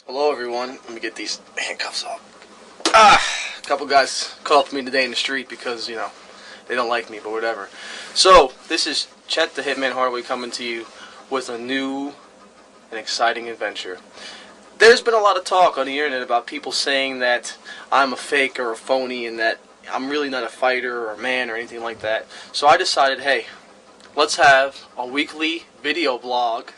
Hello everyone, let me get these handcuffs off. A couple guys called up to me today in the street because, they don't like me, but whatever. So, this is Chet the Hitman Hardaway coming to you with a new and exciting adventure. There's been a lot of talk on the internet about people saying that I'm a fake or a phony and that I'm really not a fighter or a man or anything like that. So I decided, hey, let's have a weekly video blog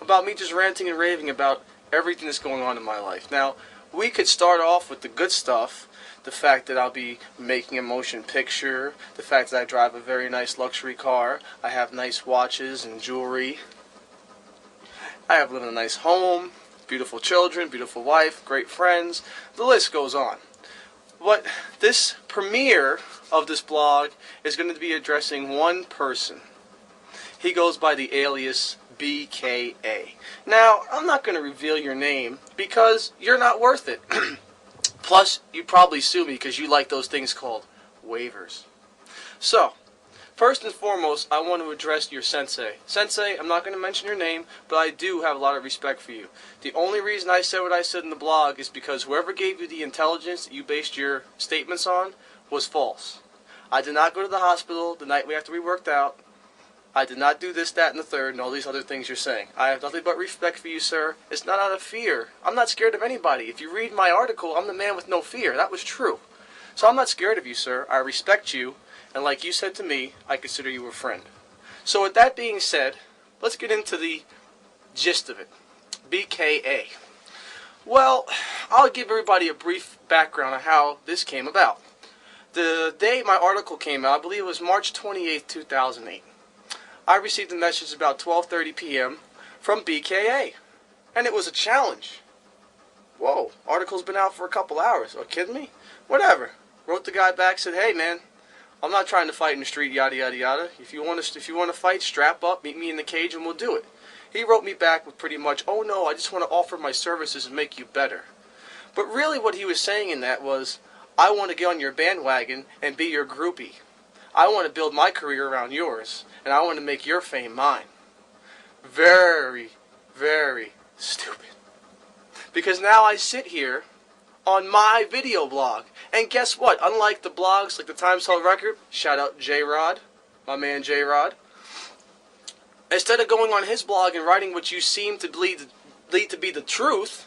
about me just ranting and raving about everything that's going on in my life. Now, we could start off with the good stuff, the fact that I'll be making a motion picture, the fact that I drive a very nice luxury car, I have nice watches and jewelry, I live in a nice home, beautiful children, beautiful wife, great friends, the list goes on. But this premiere of this blog is going to be addressing one person. He goes by the alias BKA. Now, I'm not going to reveal your name because you're not worth it. Plus, you'd probably sue me because you like those things called waivers. So, first and foremost, I want to address your sensei. Sensei, I'm not going to mention your name, but I do have a lot of respect for you. The only reason I said what I said in the blog is because whoever gave you the intelligence that you based your statements on was false. I did not go to the hospital the night after we worked out. I did not do this, that, and the third, and all these other things you're saying. I have nothing but respect for you, sir. It's not out of fear. I'm not scared of anybody. If you read my article, I'm the man with no fear. That was true. So I'm not scared of you, sir. I respect you, and like you said to me, I consider you a friend. So with that being said, let's get into the gist of it. BKA. Well, I'll give everybody a brief background on how this came about. The day my article came out, I believe it was March 28, 2008. I received a message about 12:30 p.m. from BKA, and it was a challenge. Whoa, article's been out for a couple hours. Are you kidding me? Whatever. Wrote the guy back, said, hey man, I'm not trying to fight in the street, yada yada yada. If you want to fight, strap up, meet me in the cage, and we'll do it. He wrote me back with pretty much, oh no, I just want to offer my services and make you better. But really what he was saying in that was, I want to get on your bandwagon and be your groupie. I want to build my career around yours, and I want to make your fame mine. Very, very stupid. Because now I sit here on my video blog, and guess what? Unlike the blogs like the Times Held Record, shout out J-Rod, my man J-Rod, instead of going on his blog and writing what you seem to believe to be the truth,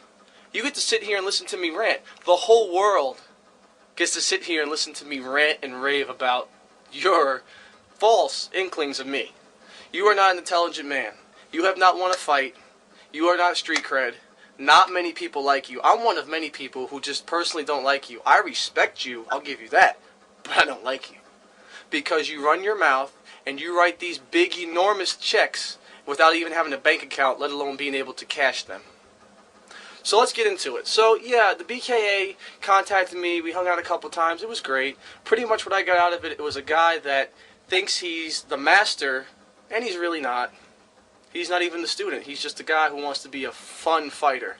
you get to sit here and listen to me rant. The whole world gets to sit here and listen to me rant and rave about your false inklings of me. You are not an intelligent man. You have not won a fight. You are not street cred. Not many people like you. I'm one of many people who just personally don't like you. I respect you, I'll give you that, but I don't like you. Because you run your mouth and you write these big, enormous checks without even having a bank account, let alone being able to cash them. So let's get into it. So yeah, the BKA contacted me. We hung out a couple times. It was great. Pretty much what I got out of it, it was a guy that thinks he's the master, and he's really not. He's not even the student. He's just a guy who wants to be a fun fighter.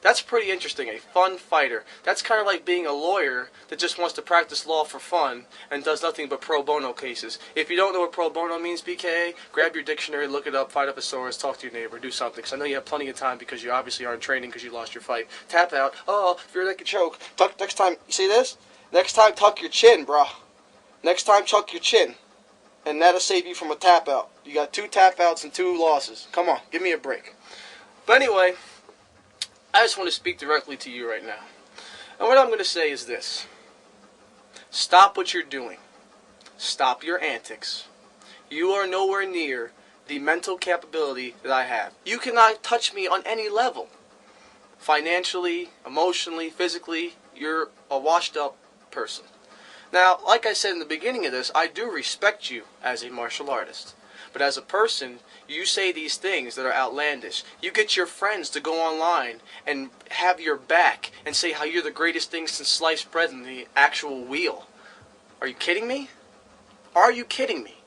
That's pretty interesting, a fun fighter. That's kind of like being a lawyer that just wants to practice law for fun and does nothing but pro bono cases. If you don't know what pro bono means, BKA, grab your dictionary, look it up, fight up a source, talk to your neighbor, do something. Because I know you have plenty of time because you obviously aren't training because you lost your fight. Tap out. Oh, if you're like a choke. Tuck, next time, you see this? Next time, tuck your chin, brah. Next time, tuck your chin. And that'll save you from a tap out. You got 2 tap outs and 2 losses. Come on, give me a break. But anyway, I just want to speak directly to you right now. And what I'm going to say is this. Stop what you're doing. Stop your antics. You are nowhere near the mental capability that I have. You cannot touch me on any level. Financially, emotionally, physically, you're a washed up person. Now, like I said in the beginning of this, I do respect you as a martial artist. But as a person, you say these things that are outlandish. You get your friends to go online and have your back and say how you're the greatest thing since sliced bread in the actual wheel. Are you kidding me? Are you kidding me?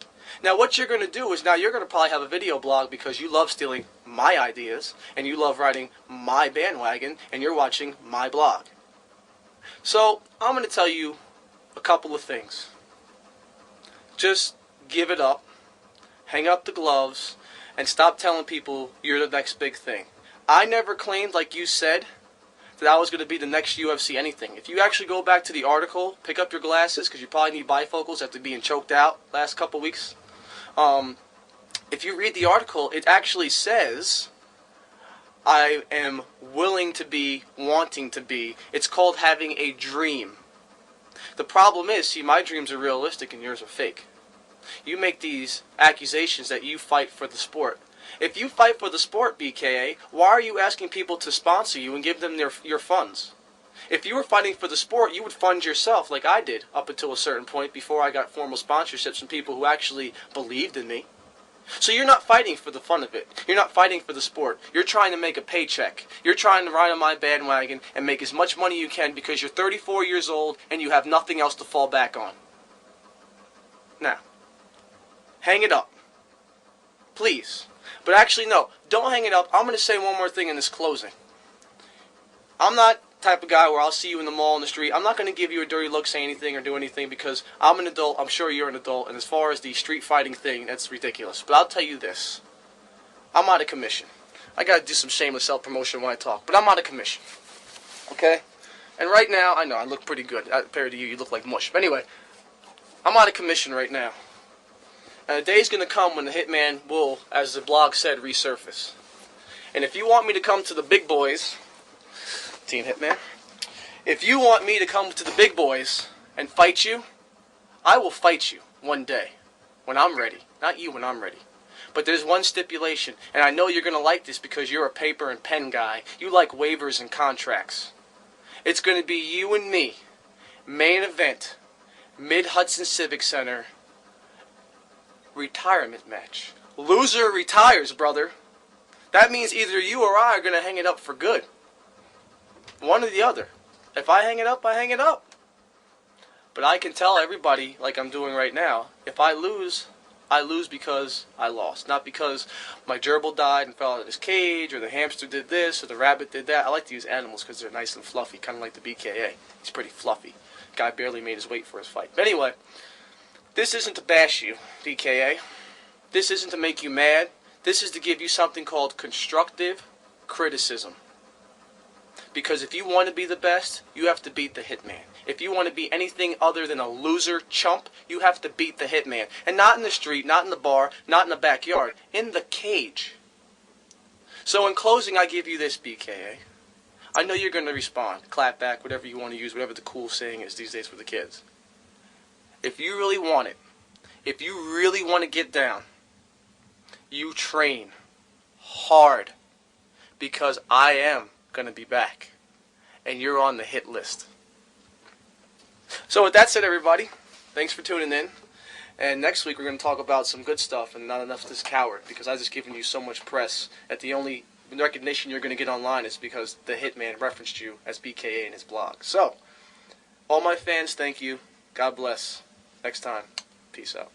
Now what you're going to do is now you're going to probably have a video blog because you love stealing my ideas and you love riding my bandwagon and you're watching my blog. So I'm going to tell you a couple of things. Just give it up. Hang up the gloves and stop telling people you're the next big thing. I never claimed, like you said, that I was going to be the next UFC anything. If you actually go back to the article, pick up your glasses, because you probably need bifocals after being choked out last couple weeks. If you read the article, it actually says I am willing to be, wanting to be. It's called having a dream. The problem is, see, my dreams are realistic and yours are fake. You make these accusations that you fight for the sport. If you fight for the sport, BKA, why are you asking people to sponsor you and give them your funds? If you were fighting for the sport, you would fund yourself like I did up until a certain point before I got formal sponsorships from people who actually believed in me. So you're not fighting for the fun of it. You're not fighting for the sport. You're trying to make a paycheck. You're trying to ride on my bandwagon and make as much money you can because you're 34 years old and you have nothing else to fall back on. Now, hang it up. Please. But actually, no, don't hang it up. I'm going to say one more thing in this closing. I'm not the type of guy where I'll see you in the mall, in the street. I'm not going to give you a dirty look, say anything, or do anything because I'm an adult. I'm sure you're an adult. And as far as the street fighting thing, that's ridiculous. But I'll tell you this. I'm out of commission. I got to do some shameless self-promotion when I talk. But I'm out of commission. Okay? And right now, I know I look pretty good. Compared to you, you look like mush. But anyway, I'm out of commission right now. And a day's going to come when the Hitman will, as the blog said, resurface. And if you want me to come to the big boys, Team Hitman, if you want me to come to the big boys and fight you, I will fight you one day when I'm ready. Not you when I'm ready. But there's one stipulation, and I know you're going to like this because you're a paper and pen guy. You like waivers and contracts. It's going to be you and me, main event, Mid-Hudson Civic Center, retirement match. Loser retires, brother. That means either you or I are going to hang it up for good. One or the other. If I hang it up, I hang it up. But I can tell everybody, like I'm doing right now, if I lose because I lost. Not because my gerbil died and fell out of his cage, or the hamster did this, or the rabbit did that. I like to use animals because they're nice and fluffy, kind of like the BKA. He's pretty fluffy. Guy barely made his weight for his fight. But anyway, this isn't to bash you, BKA. This isn't to make you mad. This is to give you something called constructive criticism. Because if you want to be the best, you have to beat the Hitman. If you want to be anything other than a loser chump, you have to beat the Hitman. And not in the street, not in the bar, not in the backyard. In the cage. So in closing, I give you this, BKA. I know you're going to respond. Clap back, whatever you want to use, whatever the cool saying is these days for the kids. If you really want it, if you really want to get down, you train hard because I am going to be back and you're on the hit list. So with that said, everybody, thanks for tuning in. And next week we're going to talk about some good stuff and not enough this coward because I've just given you so much press that the only recognition you're going to get online is because the Hitman referenced you as BKA in his blog. So, all my fans, thank you. God bless. Next time, peace out.